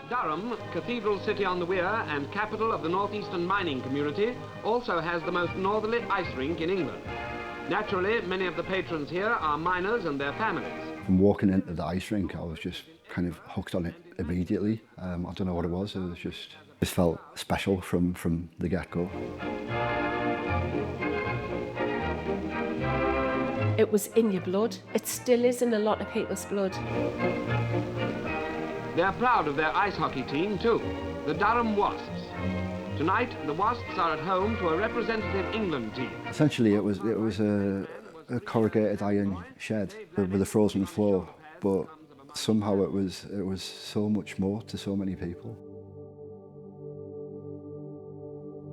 Durham, cathedral city on the Wear and capital of the northeastern mining community, also has the most northerly ice rink in England. Naturally, many of the patrons here are miners and their families. From walking into the ice rink, I was just kind of hooked on it immediately. I don't know what it was just felt special from the get-go. It was in your blood. It still is in a lot of people's blood. They're proud of their ice hockey team too, the Durham Wasps. Tonight, the Wasps are at home to a representative England team. Essentially, it was a corrugated iron shed with a frozen floor, but somehow it was so much more to so many people.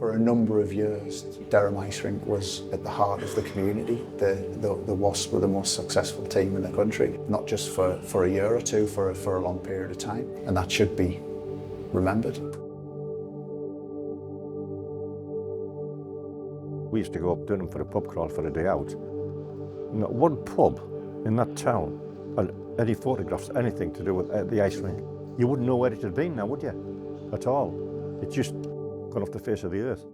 For a number of years, Durham Ice Rink was at the heart of the community. The Wasps were the most successful team in the country, not just for a year or two, for a long period of time, and that should be remembered. We used to go up Durham for a pub crawl for a day out. Not one pub in that town had any photographs, anything to do with the ice rink. You wouldn't know where it had been now, would you? At all. It's just gone off the face of the earth.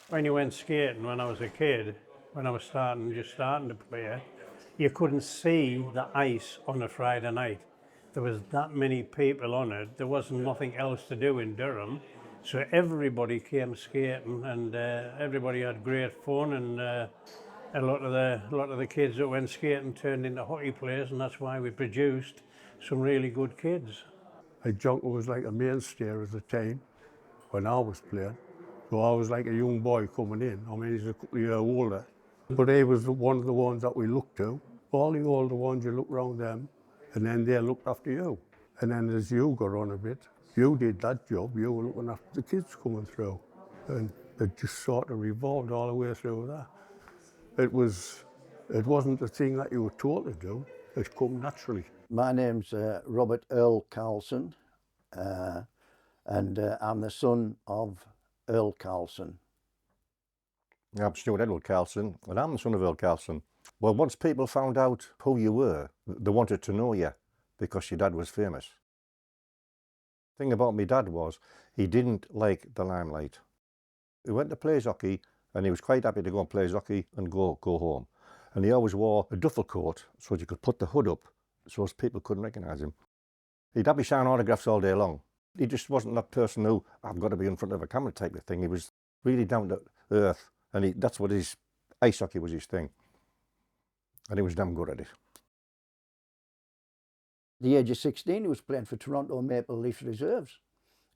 When you went skating when I was a kid, when I was just starting to play, you couldn't see the ice on a Friday night. There was that many people on it. There wasn't nothing else to do in Durham, so everybody came skating, and everybody had great fun, and a lot of the kids that went skating turned into hockey players, and that's why we produced some really good kids. Junker was like a mainstay at the time when I was playing. So I was like a young boy coming in. I mean, he's a couple of years older. But he was one of the ones that we looked to. All the older ones, you look around them, and then they looked after you. And then as you got on a bit, you did that job. You were looking after the kids coming through. And it just sort of revolved all the way through that. It wasn't a thing that you were taught to do. It came naturally. My name's Robert Earl Carlson, and I'm the son of Earl Carlson. I'm Stuart Edward Carlson, and I'm the son of Earl Carlson. Well, once people found out who you were, they wanted to know you because your dad was famous. The thing about my dad was he didn't like the limelight. He went to play hockey, and he was quite happy to go and play hockey and go home. And he always wore a duffel coat so that you could put the hood up so as people couldn't recognise him. He'd have me sign autographs all day long. He just wasn't that person who, I've got to be in front of a camera type of thing. He was really down to earth, and that's what his ice hockey was his thing. And he was damn good at it. At the age of 16, he was playing for Toronto Maple Leafs Reserves.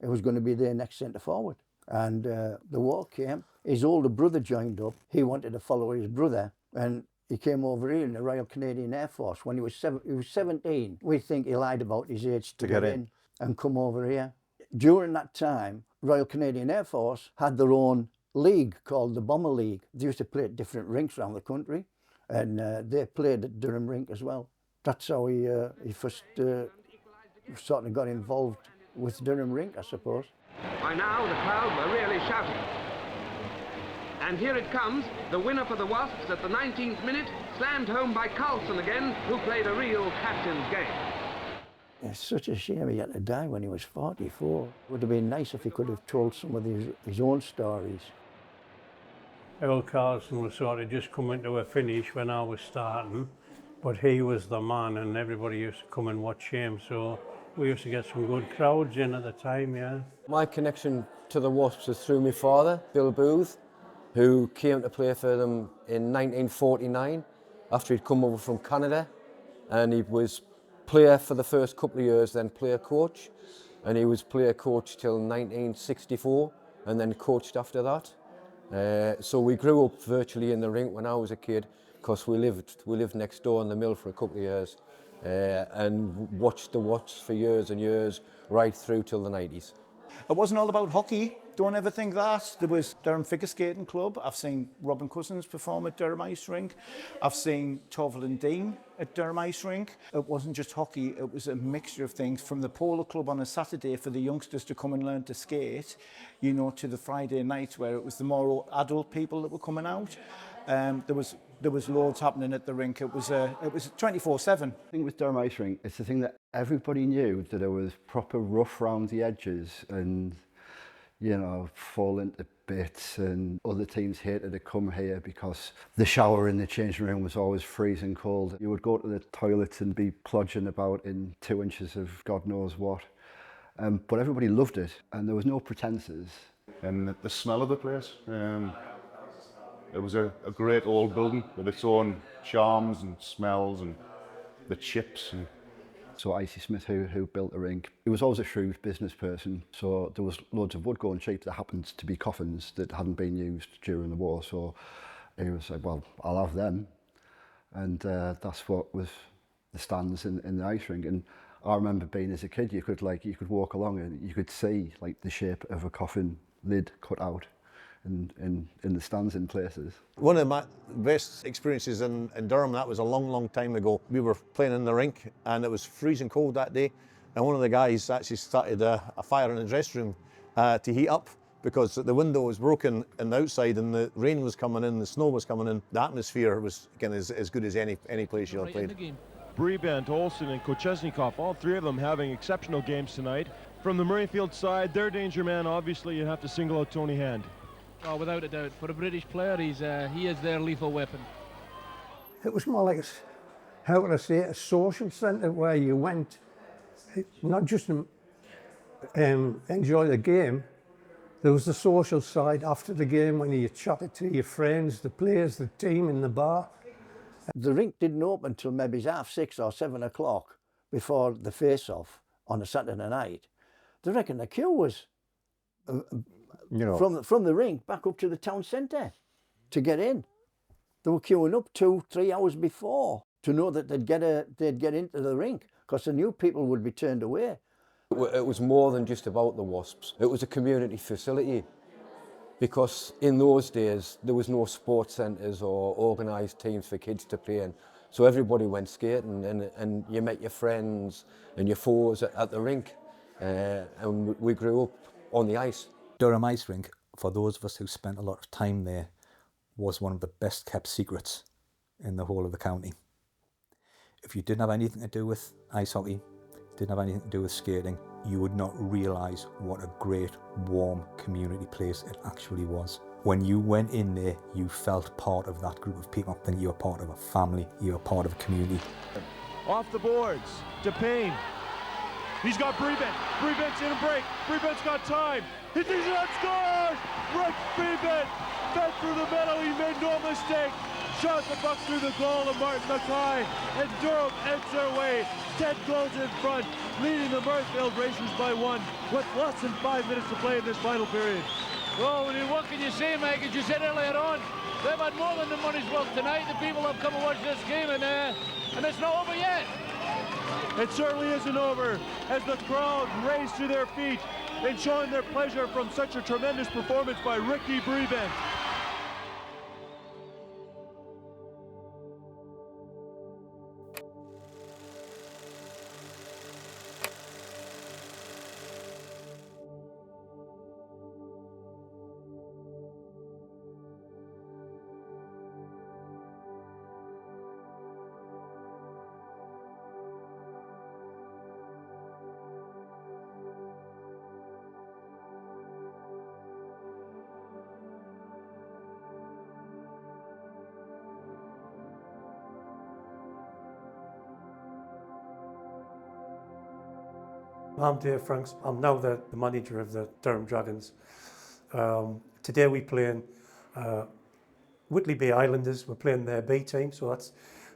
He was going to be their next centre forward. And the war came. His older brother joined up. He wanted to follow his brother, and he came over here in the Royal Canadian Air Force when he was 17. We think he lied about his age to get in and come over here. During that time, Royal Canadian Air Force had their own league called the Bomber League. They used to play at different rinks around the country, and they played at Durham Rink as well. That's how he first sort of got involved with Durham Rink, I suppose. By now, the crowd were really shouting. And here it comes, the winner for the Wasps at the 19th minute, slammed home by Carlson again, who played a real captain's game. It's such a shame he had to die when he was 44. It would have been nice if he could have told some of his own stories. Earl Carlson was sort of just coming to a finish when I was starting, but he was the man, and everybody used to come and watch him, so we used to get some good crowds in at the time, yeah. My connection to the Wasps was through my father, Bill Booth, who came to play for them in 1949 after he'd come over from Canada, and he was player for the first couple of years, then player coach, and he was player coach till 1964 and then coached after that. So we grew up virtually in the rink when I was a kid, because we lived next door in the mill for a couple of years, and watched the Wasps for years and years, right through till the 90s. It wasn't all about hockey. Don't ever think that. There was Durham Figure Skating Club. I've seen Robin Cousins perform at Durham Ice Rink. I've seen Torval and Dean at Durham Ice Rink. It wasn't just hockey, it was a mixture of things, from the polo club on a Saturday for the youngsters to come and learn to skate, you know, to the Friday nights where it was the more adult people that were coming out. There was loads happening at the rink. It was 24/7. I think with Durham Ice Rink, it's the thing that everybody knew that it was proper rough round the edges and, you know, fall into bits, and other teams hated to come here because the shower in the changing room was always freezing cold. You would go to the toilets and be plodging about in 2 inches of God knows what. But everybody loved it, and there was no pretenses. And the smell of the place. It was a great old building with its own charms and smells, and the chips. And so Icy Smith, who built the rink, he was always a shrewd business person, so there was loads of wood going cheap that happened to be coffins that hadn't been used during the war, so he was like, well, I'll have them. And that's what was the stands in the ice rink. And I remember being as a kid, you could walk along and you could see like the shape of a coffin lid cut out in the stands in places. One of my best experiences in Durham, that was a long time ago. We were playing in the rink and it was freezing cold that day, and one of the guys actually started a fire in the dressing room to heat up, because the window was broken in the outside and the rain was coming in, the snow was coming in. The atmosphere was again as good as any place you had played. Breebent, Olsen and Kochesnikov, all three of them having exceptional games tonight. From the Murrayfield side, their danger man, obviously you have to single out Tony Hand. Oh, without a doubt. For a British player, he is their lethal weapon. It was more like, how would I say it, a social centre where you went, not just to enjoy the game, there was the social side after the game when you chatted to your friends, the players, the team in the bar. The rink didn't open until maybe 6:30 or 7 o'clock before the face-off on a Saturday night. They reckon the queue was from the rink back up to the town centre to get in. They were queuing up 2-3 hours before to know that they'd get into the rink, because they knew people would be turned away. It was more than just about the Wasps. It was a community facility, because in those days there was no sports centres or organised teams for kids to play in. So everybody went skating, and you met your friends and your foes at the rink, and we grew up on the ice. Durham Ice Rink, for those of us who spent a lot of time there, was one of the best kept secrets in the whole of the county. If you didn't have anything to do with ice hockey, didn't have anything to do with skating, you would not realise what a great, warm community place it actually was. When you went in there, you felt part of that group of people, and you were part of a family, you were part of a community. Off the boards, to Payne. He's got Breebent. Breebent's in a break. Breebent's got time. He thinks he scores! Rick Breebent fed through the middle. He made no mistake. Shot the puck through the goal of Martin Mackay, and Durham ends their way. 10 goals in front, leading the Murrayfield Racers by 1 with less than 5 minutes to play in this final period. Well, what can you say, Mike? As you said earlier on, they've had more than the money's worth tonight. The people have come and watched this game, and it's not over yet. It certainly isn't over, as the crowd raise to their feet and showing their pleasure from such a tremendous performance by Ricky Breebent. I'm Dave Franks. I'm now the manager of the Durham Dragons. Today we play in Whitley Bay Islanders. We're playing their B team, so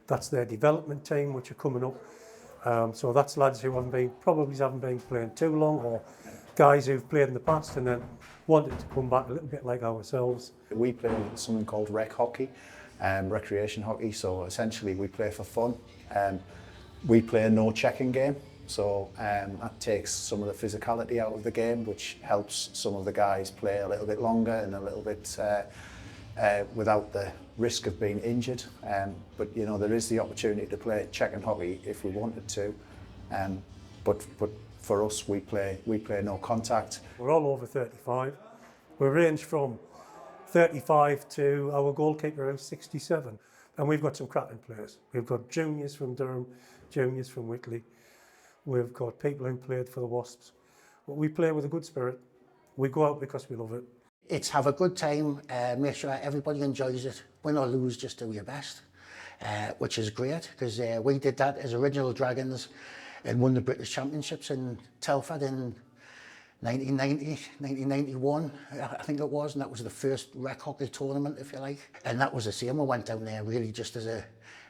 that's their development team, which are coming up. So that's lads who haven't been playing too long, or guys who've played in the past and then wanted to come back a little bit like ourselves. We play something called rec hockey, recreation hockey. So essentially we play for fun. We play a no checking game. So that takes some of the physicality out of the game, which helps some of the guys play a little bit longer and a little bit without the risk of being injured. But you know, there is the opportunity to play check-in hockey if we wanted to. But for us, we play no contact. We're all over 35. We range from 35 to our goalkeeper who's 67. And we've got some cracking players. We've got juniors from Durham, juniors from Whitley. We've got people who played for the Wasps. But we play with a good spirit. We go out because we love it. It's have a good time, make sure everybody enjoys it. Win or lose, just do your best, which is great, because we did that as original Dragons and won the British Championships in Telford in 1990, 1991, I think it was, and that was the first rec hockey tournament, if you like. And that was the same. We went down there really just as a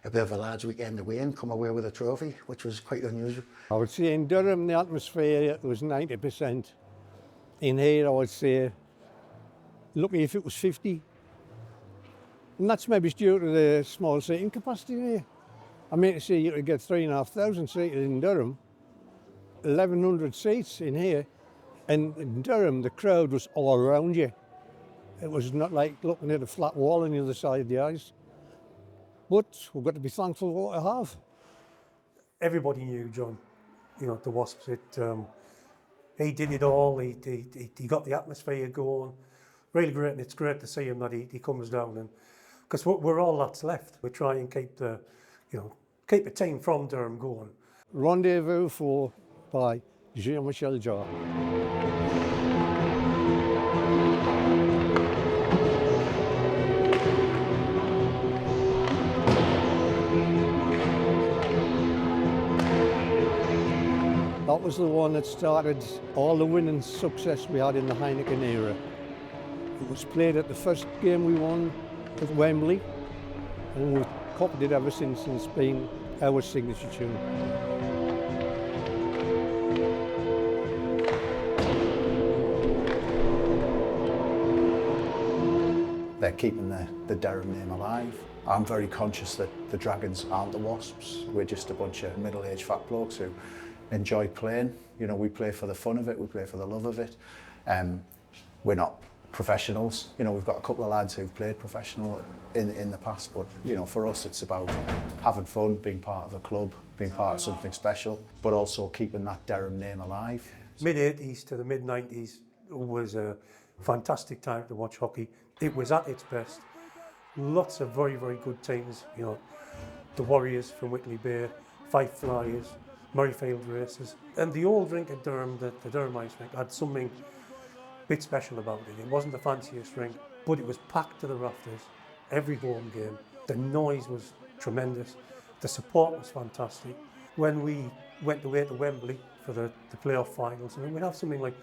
bit of a lads' weekend away and come away with a trophy, which was quite unusual. I would say in Durham the atmosphere was 90%. In here I would say, lucky if it was 50. And that's maybe due to the small seating capacity here. I mean to say you could get 3,500 seated in Durham, 1,100 seats in here. And in Durham, the crowd was all around you. It was not like looking at a flat wall on the other side of the ice. But we've got to be thankful for what we have. Everybody knew John, you know, the Wasps. He did it all. He got the atmosphere going. Really great, and it's great to see him that he comes down, and because we're all that's left. We try and keep the team from Durham going. Rendezvous for by Jean-Michel Jarre. That was the one that started all the winning success we had in the Heineken era. It was played at the first game we won at Wembley, and we've copied it ever since, and it's been our signature tune. They're keeping the Durham name alive. I'm very conscious that the Dragons aren't the Wasps. We're just a bunch of middle-aged fat blokes who enjoy playing. You know, we play for the fun of it, we play for the love of it. We're not professionals. You know, we've got a couple of lads who've played professional in the past, but you know, for us it's about having fun, being part of a club, being part of something special, but also keeping that Durham name alive. Mid-80s to the mid-90s was a fantastic time to watch hockey. It was at its best. Lots of very, very good teams, you know, the Warriors from Whitley Bay, Fife Flyers, Murrayfield Racers. And the old rink at Durham, the Durham Ice Rink, had something a bit special about it. It wasn't the fanciest rink, but it was packed to the rafters every home game. The noise was tremendous. The support was fantastic. When we went away to Wembley for the playoff finals, I mean, we'd have something like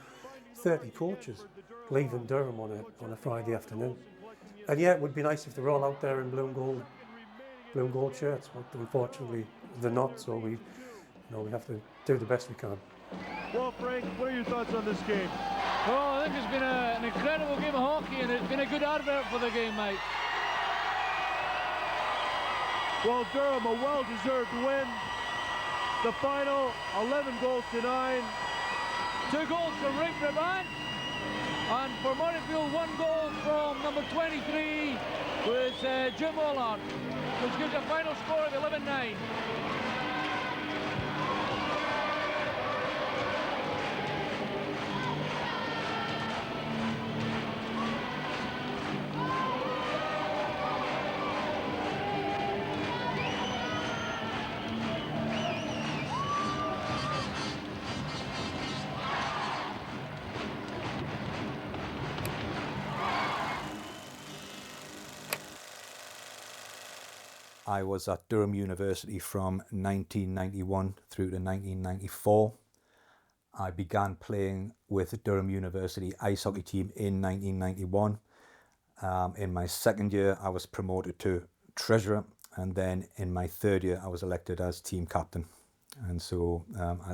30 coaches leaving Durham on a Friday afternoon. And yeah, it would be nice if they were all out there in blue and gold shirts, but unfortunately they're not, so we have to do the best we can. Well, Frank, what are your thoughts on this game? Oh, I think it's been an incredible game of hockey, and it's been a good advert for the game, mate. Well, Durham, a well-deserved win. The final, 11 goals to 9. 2 goals from Rick Brabant, and for Murrayfield, 1 goal from number 23 was Jim Allard, which gives a final score of 11-9. I was at Durham University from 1991 through to 1994. I began playing with the Durham University ice hockey team in 1991. In my second year, I was promoted to treasurer, and then in my third year, I was elected as team captain. And so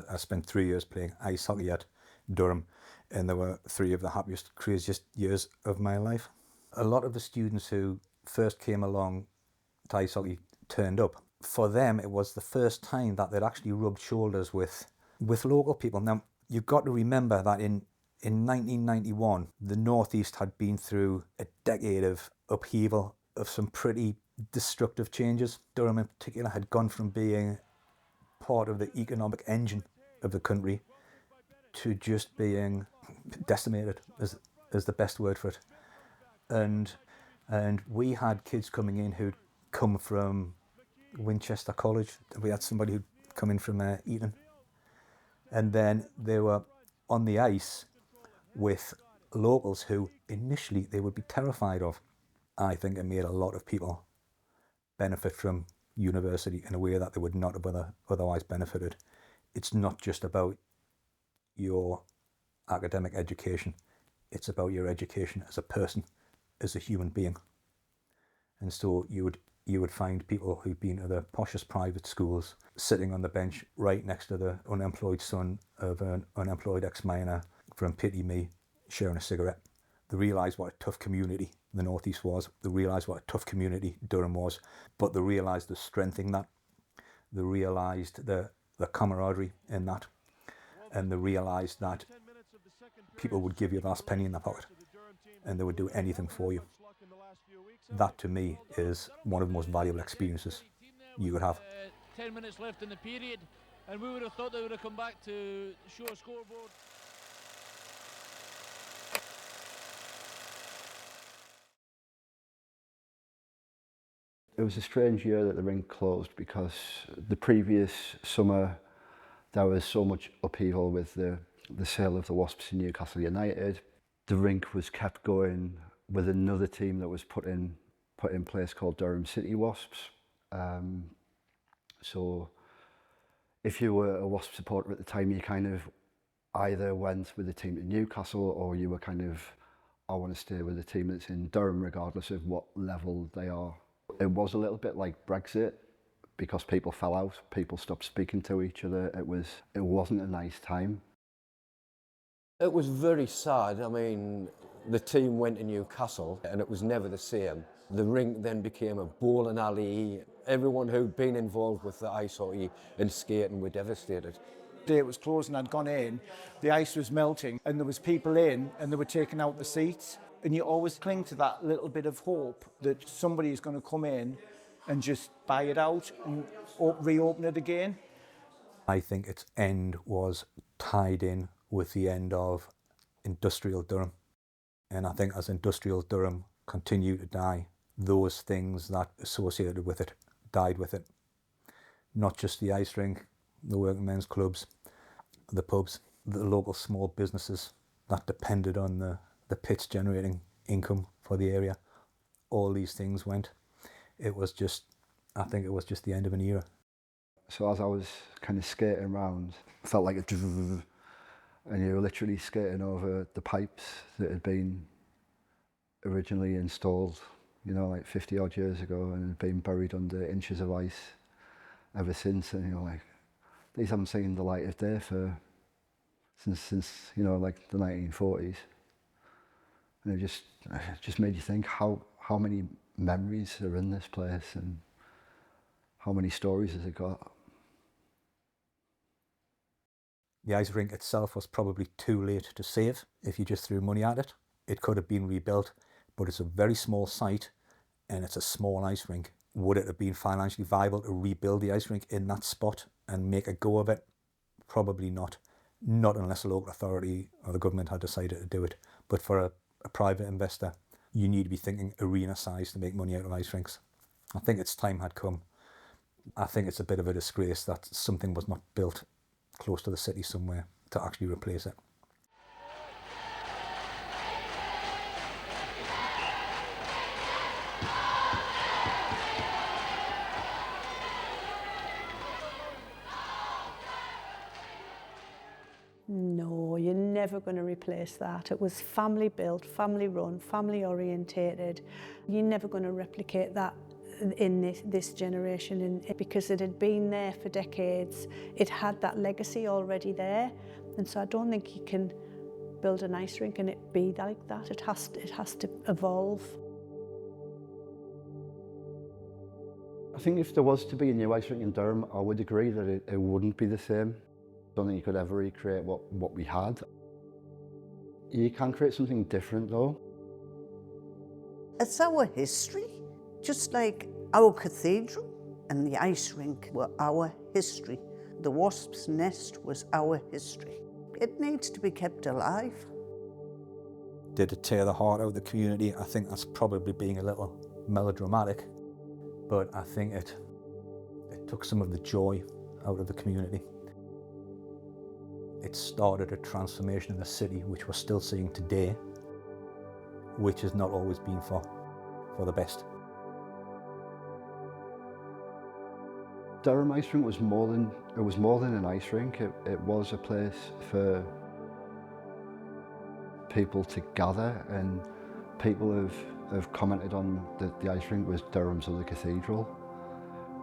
I spent 3 years playing ice hockey at Durham, and they were 3 of the happiest, craziest years of my life. A lot of the students who first came along to ice hockey turned up. For them, it was the first time that they'd actually rubbed shoulders with with local people. Now, you've got to remember that in 1991, the Northeast had been through a decade of upheaval, of some pretty destructive changes. Durham in particular had gone from being part of the economic engine of the country to just being decimated, is the best word for it. And we had kids coming in who'd come from Winchester College. We had somebody who'd come in from Eton. And then they were on the ice with locals who initially they would be terrified of. I think it made a lot of people benefit from university in a way that they would not have otherwise benefited. It's not just about your academic education, it's about your education as a person, as a human being. And so you would find people who'd been to the poshest private schools sitting on the bench right next to the unemployed son of an unemployed ex-miner from Pity Me, sharing a cigarette. They realised what a tough community the Northeast was. They realised what a tough community Durham was, but they realised the strength in that. They realised the camaraderie in that, and they realised that people would give you the last penny in their pocket, and they would do anything for you. That to me is one of the most valuable experiences you could have. 10 minutes left in the period, and we would have thought they would have come back to show a scoreboard. It was a strange year that the rink closed because the previous summer there was so much upheaval with the sale of the Wasps to Newcastle United. The rink was kept going with another team that was put in place called Durham City Wasps. So if you were a Wasp supporter at the time, you kind of either went with the team to Newcastle or you were kind of, I want to stay with the team that's in Durham regardless of what level they are. It was a little bit like Brexit because people fell out, people stopped speaking to each other. It wasn't a nice time. It was very sad. I mean, the team went to Newcastle and it was never the same. The rink then became a bowling alley. Everyone who'd been involved with the ice hockey and skating were devastated. The day it was closed and I'd gone in, the ice was melting and there was people in and they were taking out the seats. And you always cling to that little bit of hope that somebody is going to come in and just buy it out and reopen it again. I think its end was tied in with the end of industrial Durham. And I think as industrial Durham continued to die, those things that associated with it died with it. Not just the ice rink, the working men's clubs, the pubs, the local small businesses that depended on the pits generating income for the area. All these things went. It was just, I think it was just the end of an era. So as I was kind of skating around, it felt like and you were literally skating over the pipes that had been originally installed, you know, like 50 odd years ago and had been buried under inches of ice ever since. And you're like, these haven't seen the light of day since you know, like the 1940s. And it just made you think how many memories are in this place and how many stories has it got. The ice rink itself was probably too late to save if you just threw money at it. It could have been rebuilt, but it's a very small site and it's a small ice rink. Would it have been financially viable to rebuild the ice rink in that spot and make a go of it? Probably not. Not unless the local authority or the government had decided to do it. But for a private investor, you need to be thinking arena size to make money out of ice rinks. I think its time had come. I think it's a bit of a disgrace that something was not built close to the city somewhere to actually replace it. No, you're never going to replace that. It was family built, family run, family orientated. You're never going to replicate that in this generation because it had been there for decades. It had that legacy already there. And so I don't think you can build an ice rink and it be like that. It has to evolve. I think if there was to be a new ice rink in Durham, I would agree that it wouldn't be the same. Don't think you could ever recreate what we had. You can create something different though. It's our history, just like our cathedral and the ice rink were our history. The Wasp's Nest was our history. It needs to be kept alive. Did it tear the heart out of the community? I think that's probably being a little melodramatic, but I think it took some of the joy out of the community. It started a transformation in the city, which we're still seeing today, which has not always been for the best. Durham Ice Rink was more than an ice rink. It was a place for people to gather, and people have commented on the ice rink was Durham's other cathedral,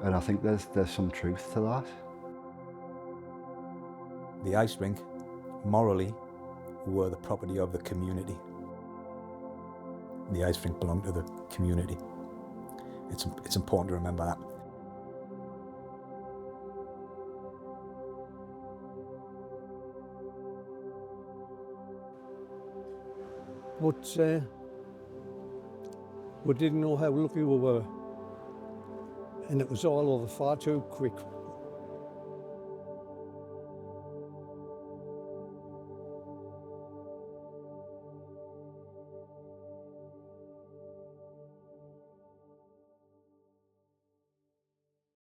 and I think there's some truth to that. The ice rink, morally, were the property of the community. The ice rink belonged to the community. It's important to remember that. But we didn't know how lucky we were, and it was all over far too quick.